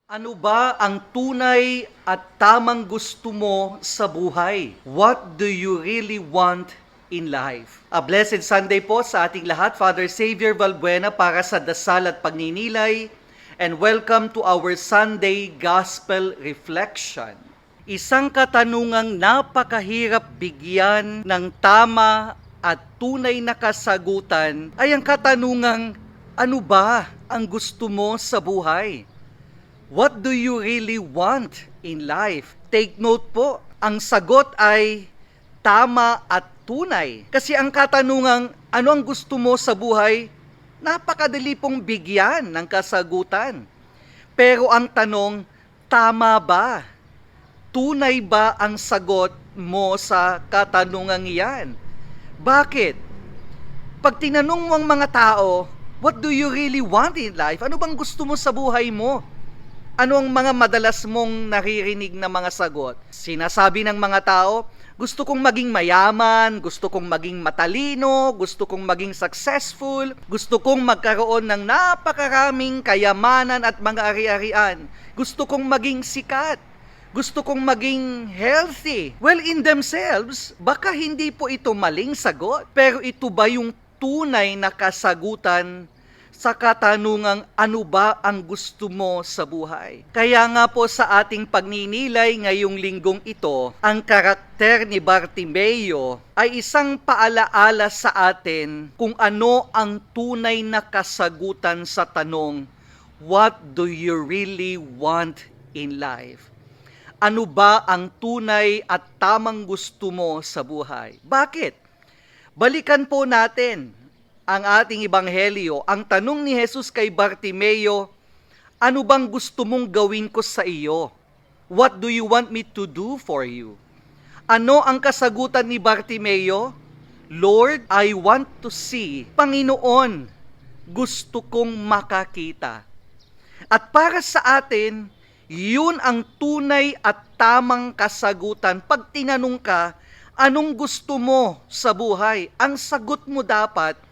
Ano ba ang tunay at tamang gusto mo sa buhay? What do you really want in life? A blessed Sunday po sa ating lahat. Father Xavier Valbuena para sa dasal at pagninilay. And welcome to our Sunday Gospel Reflection. Isang katanungang napakahirap bigyan ng tama at tunay na kasagutan ay ang katanungang, ano ba ang gusto mo sa buhay? What do you really want in life? Take note po, ang sagot ay tama at tunay. Kasi ang katanungang, ano ang gusto mo sa buhay? Napakadali pong bigyan ng kasagutan. Pero ang tanong, tama ba? Tunay ba ang sagot mo sa katanungang iyan? Bakit? Pag tinanong mo ang mga tao, what do you really want in life? Ano bang gusto mo sa buhay mo? Ano ang mga madalas mong naririnig na mga sagot? Sinasabi ng mga tao, gusto kong maging mayaman, gusto kong maging matalino, gusto kong maging successful, gusto kong magkaroon ng napakaraming kayamanan at mga ari-arian, gusto kong maging sikat, gusto kong maging healthy. Well, in themselves, baka hindi po ito maling sagot, pero ito ba yung tunay na kasagutan sa katanungang ano ba ang gusto mo sa buhay? Kaya nga po sa ating pagninilay ngayong linggong ito, ang karakter ni Bartimeo ay isang paalaala sa atin kung ano ang tunay na kasagutan sa tanong, what do you really want in life? Ano ba ang tunay at tamang gusto mo sa buhay? Bakit? Balikan po natin ang ating ebanghelyo, ang tanong ni Jesus kay Bartimeo, ano bang gusto mong gawin ko sa iyo? What do you want me to do for you? Ano ang kasagutan ni Bartimeo? Lord, I want to see. Panginoon, gusto kong makakita. At para sa atin, yun ang tunay at tamang kasagutan. Pag tinanong ka, anong gusto mo sa buhay? Ang sagot mo dapat,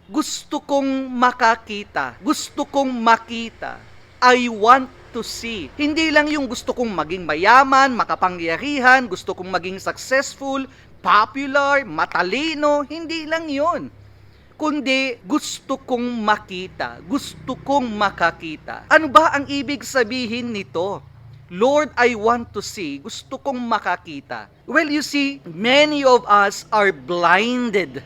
gusto kong makakita. Gusto kong makita. I want to see. Hindi lang yung gusto kong maging mayaman, makapangyarihan, gusto kong maging successful, popular, matalino. Hindi lang yon. Kundi gusto kong makita. Gusto kong makakita. Ano ba ang ibig sabihin nito? Lord, I want to see. Gusto kong makakita. Well, you see, many of us are blinded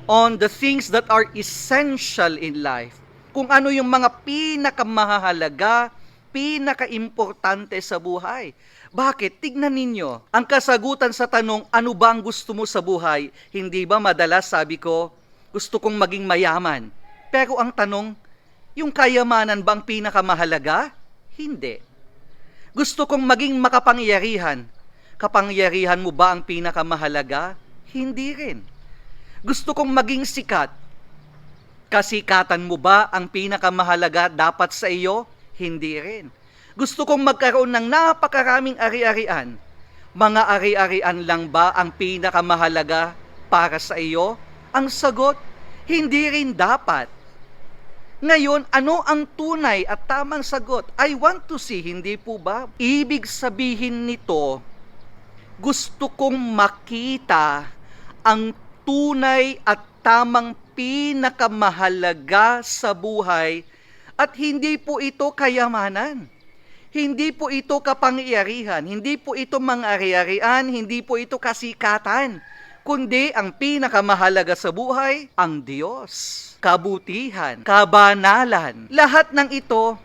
on the things that are essential in life. Kung ano yung mga pinakamahalaga, pinakaimportante sa buhay. Bakit? Tignan ninyo, ang kasagutan sa tanong, ano ba ang gusto mo sa buhay? Hindi ba madalas sabi ko, gusto kong maging mayaman. Pero ang tanong, yung kayamanan ba ang pinakamahalaga? Hindi. Gusto kong maging makapangyarihan. Kapangyarihan mo ba ang pinakamahalaga? Hindi rin. Gusto kong maging sikat. Kasikatan mo ba ang pinakamahalaga dapat sa iyo? Hindi rin. Gusto kong magkaroon ng napakaraming ari-arian. Mga ari-arian lang ba ang pinakamahalaga para sa iyo? Ang sagot, hindi rin dapat. Ngayon, ano ang tunay at tamang sagot? I want to see, hindi po ba? Ibig sabihin nito, gusto kong makita ang tunay at tamang pinakamahalaga sa buhay at hindi po ito kayamanan. Hindi po ito kapangyarihan, hindi po ito mang-ari-arian, hindi po ito kasikatan, kundi ang pinakamahalaga sa buhay, ang Diyos. Kabutihan, kabanalan, lahat ng ito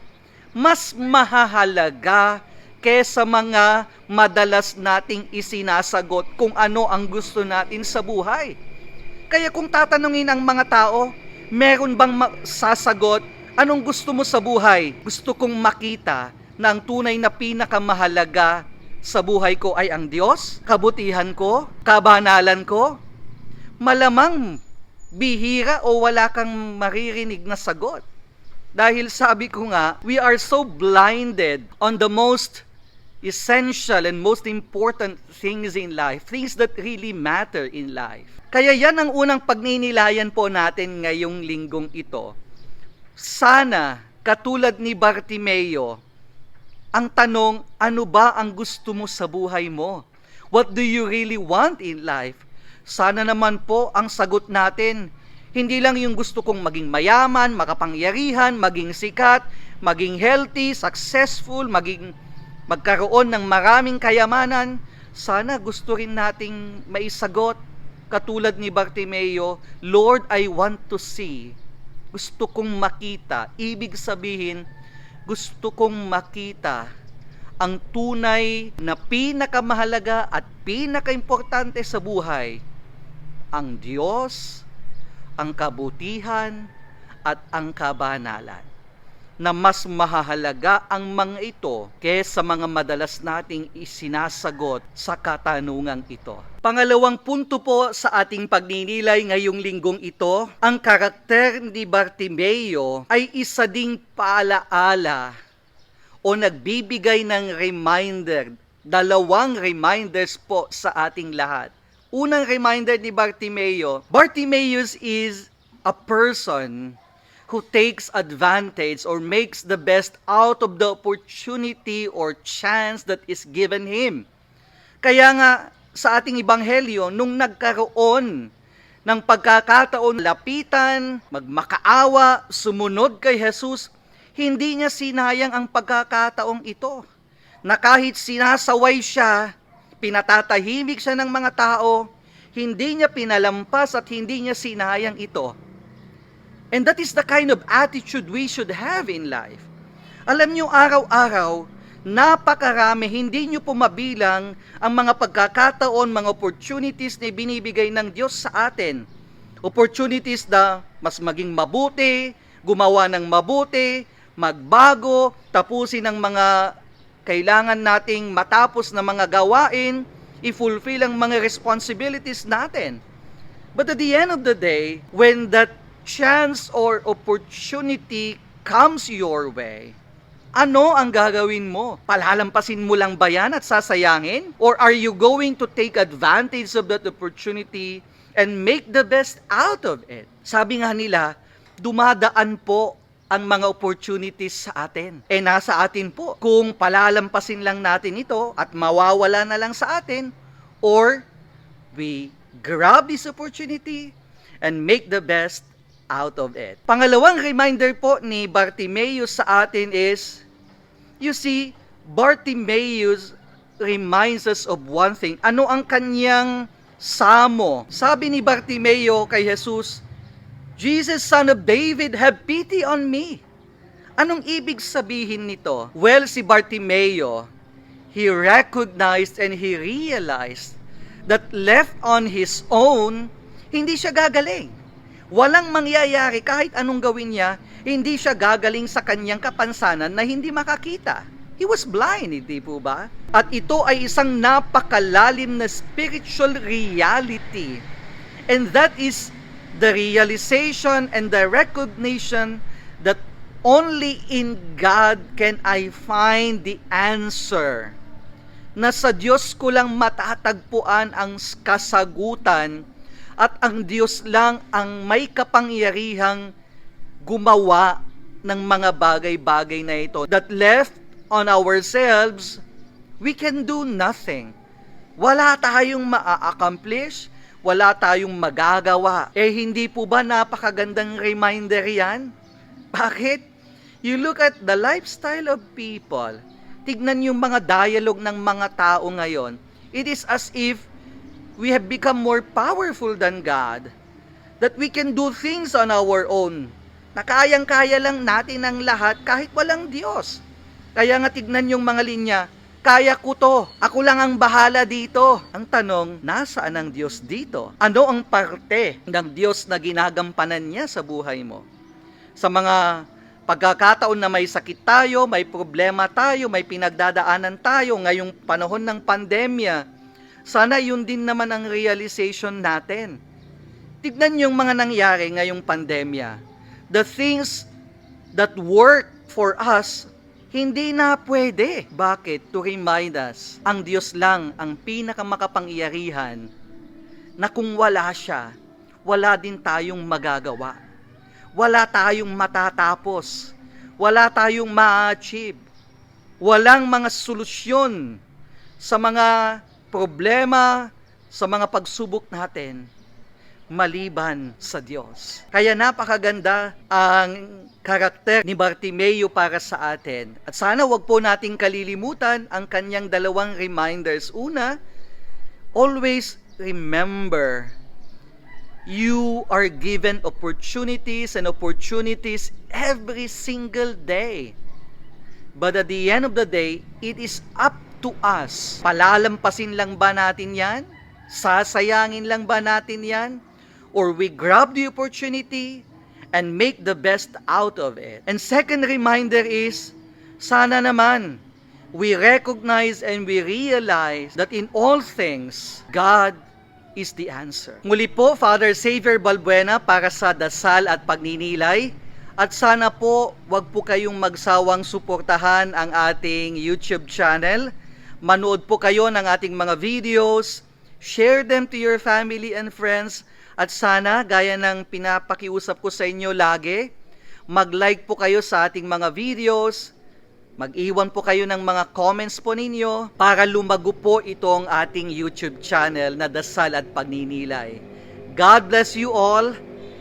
mas mahahalaga kesa mga madalas nating isinasagot kung ano ang gusto natin sa buhay. Kaya kung tatanungin ang mga tao, meron bang sasagot, anong gusto mo sa buhay? Gusto kong makita na ang tunay na pinakamahalaga sa buhay ko ay ang Diyos, kabutihan ko, kabanalan ko. Malamang bihira o wala kang maririnig na sagot. Dahil sabi ko nga, we are so blinded on the most essential and most important things in life, things that really matter in life. Kaya yan ang unang pagninilayan po natin ngayong linggong ito. Sana, katulad ni Bartimeo, Ang tanong, ano ba ang gusto mo sa buhay mo? What do you really want in life? Sana naman po ang sagot natin, hindi lang yung gusto kong maging mayaman, makapangyarihan, maging sikat, maging healthy, successful, magkaroon ng maraming kayamanan. Sana gusto rin nating maisagot, katulad ni Bartimeo, Lord, I want to see. Gusto kong makita. Ibig sabihin, gusto kong makita ang tunay na pinakamahalaga at pinakaimportante sa buhay, ang Diyos, ang kabutihan, at ang kabanalan, na mas mahalaga ang mga ito kaysa mga madalas nating isinasagot sa katanungang ito. Pangalawang punto po sa ating pagninilay ngayong linggong ito, ang karakter ni Bartimeo ay isa ding paalaala o nagbibigay ng reminder, dalawang reminders po sa ating lahat. Unang reminder ni Bartimeo, Bartimaeus is a person who takes advantage or makes the best out of the opportunity or chance that is given him. Kaya nga, sa ating ebanghelyo, nung nagkaroon ng pagkakataon, lapitan, magmakaawa, sumunod kay Jesus, hindi niya sinayang ang pagkakataong ito. Na kahit sinasaway siya, pinatatahimik siya ng mga tao, hindi niya pinalampas at hindi niya sinayang ito. And that is the kind of attitude we should have in life. Alam niyo, araw-araw, napakarami, hindi niyo po mabilang ang mga pagkakataon, mga opportunities na binibigay ng Diyos sa atin. Opportunities na mas maging mabuti, gumawa ng mabuti, magbago, tapusin ang mga kailangan nating matapos na mga gawain, i-fulfill ang mga responsibilities natin. But at the end of the day, when that chance or opportunity comes your way, ano ang gagawin mo? Palalampasin mo lang ba yan at sasayangin? Or are you going to take advantage of that opportunity and make the best out of it? Sabi nga nila, dumadaan po ang mga opportunities sa atin. Nasa atin po kung palalampasin lang natin ito at mawawala na lang sa atin, or we grab this opportunity and make the best out of it. Pangalawang reminder po ni Bartimaeus sa atin is, you see, Bartimaeus reminds us of one thing. Ano ang kanyang samo? Sabi ni Bartimeo kay Jesus, Jesus, Son of David, have pity on me. Anong ibig sabihin nito? Well, si Bartimeo, he recognized and he realized that left on his own, hindi siya gagaling. Walang mangyayari kahit anong gawin niya, hindi siya gagaling sa kanyang kapansanan na hindi makakita. He was blind, hindi po ba? At ito ay isang napakalalim na spiritual reality. And that is the realization and the recognition that only in God can I find the answer. Na sa Diyos ko lang matatagpuan ang kasagutan at ang Diyos lang ang may kapangyarihang gumawa ng mga bagay-bagay na ito. That left on ourselves, we can do nothing. Wala tayong maa-accomplish, wala tayong magagawa. Hindi po ba napakagandang reminder yan? Bakit? You look at the lifestyle of people. Tignan yung mga dialogue ng mga tao ngayon. It is as if we have become more powerful than God. That we can do things on our own. Na kayang-kaya lang natin ang lahat kahit walang Diyos. Kaya nga tignan yung mga linya, kaya ko to. Ako lang ang bahala dito. Ang tanong, nasaan ang Diyos dito? Ano ang parte ng Diyos na ginagampanan niya sa buhay mo? Sa mga pagkakataon na may sakit tayo, may problema tayo, may pinagdadaanan tayo ngayong panahon ng pandemya, sana yun din naman ang realization natin. Tignan yung mga nangyari ngayong pandemya. The things that work for us, hindi na pwede. Bakit? To remind us, ang Diyos lang ang pinakamakapangyarihan na kung wala siya, wala din tayong magagawa. Wala tayong matatapos. Wala tayong ma-achieve. Walang mga solusyon sa mga problema, sa mga pagsubok natin, maliban sa Diyos. Kaya napakaganda ang karakter ni Bartimeo para sa atin. At sana wag po nating kalilimutan ang kanyang dalawang reminders. Una, always remember, you are given opportunities and opportunities every single day. But at the end of the day, it is up to us. Palalampasin lang ba natin yan? Sasayangin lang ba natin yan? Or we grab the opportunity and make the best out of it? And second reminder is, sana naman, we recognize and we realize that in all things, God is the answer. Muli po, Father Xavier Balbuena para sa dasal at pagninilay. At sana po, wag po kayong magsawang suportahan ang ating YouTube channel. Manood po kayo ng ating mga videos, share them to your family and friends, at sana, gaya ng pinapakiusap ko sa inyo lagi, mag-like po kayo sa ating mga videos, mag-iwan po kayo ng mga comments po ninyo para lumago po itong ating YouTube channel na Dasal at Pagninilay. God bless you all,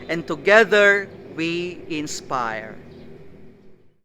and together we inspire.